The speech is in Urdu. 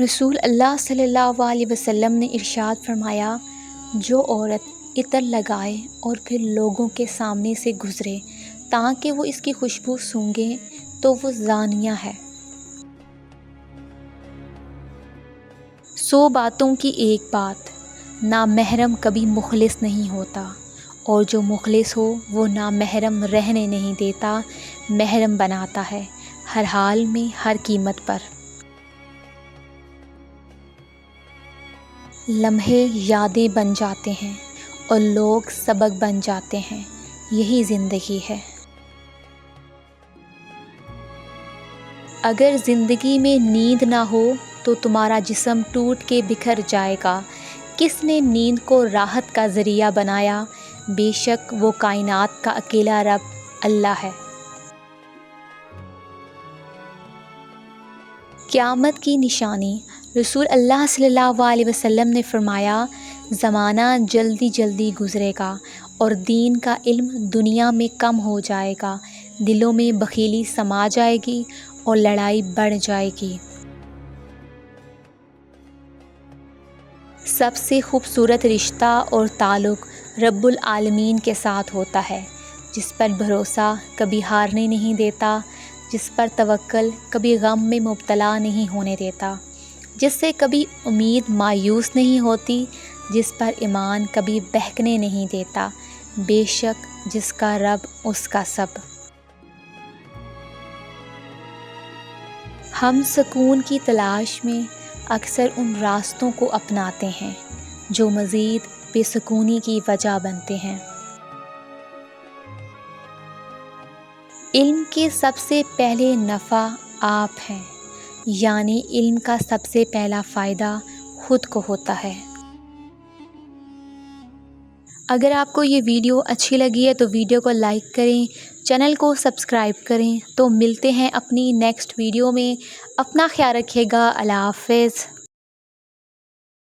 رسول اللہ صلی اللہ علیہ وسلم نے ارشاد فرمایا، جو عورت عطر لگائے اور پھر لوگوں کے سامنے سے گزرے تاکہ وہ اس کی خوشبو سونگیں تو وہ زانیہ ہے۔ 100 باتوں کی ایک بات، نامحرم کبھی مخلص نہیں ہوتا، اور جو مخلص ہو وہ نامحرم رہنے نہیں دیتا، محرم بناتا ہے، ہر حال میں، ہر قیمت پر۔ لمحے یادیں بن جاتے ہیں اور لوگ سبق بن جاتے ہیں، یہی زندگی ہے۔ اگر زندگی میں نیند نہ ہو تو تمہارا جسم ٹوٹ کے بکھر جائے گا۔ کس نے نیند کو راحت کا ذریعہ بنایا؟ بے شک وہ کائنات کا اکیلا رب اللہ ہے۔ قیامت کی نشانی، رسول اللہ صلی اللہ علیہ وسلم نے فرمایا، زمانہ جلدی جلدی گزرے گا اور دین کا علم دنیا میں کم ہو جائے گا، دلوں میں بخیلی سما جائے گی اور لڑائی بڑھ جائے گی۔ سب سے خوبصورت رشتہ اور تعلق رب العالمین کے ساتھ ہوتا ہے، جس پر بھروسہ کبھی ہارنے نہیں دیتا، جس پر توکل کبھی غم میں مبتلا نہیں ہونے دیتا، جس سے کبھی امید مایوس نہیں ہوتی، جس پر ایمان کبھی بہکنے نہیں دیتا، بے شک جس کا رب اس کا سب۔ ہم سکون کی تلاش میں اکثر ان راستوں کو اپناتے ہیں جو مزید بے سکونی کی وجہ بنتے ہیں۔ علم کے سب سے پہلے نفع آپ ہیں، یعنی علم کا سب سے پہلا فائدہ خود کو ہوتا ہے۔ اگر آپ کو یہ ویڈیو اچھی لگی ہے تو ویڈیو کو لائک کریں، چینل کو سبسکرائب کریں۔ تو ملتے ہیں اپنی نیکسٹ ویڈیو میں، اپنا خیال رکھیے گا، اللہ حافظ۔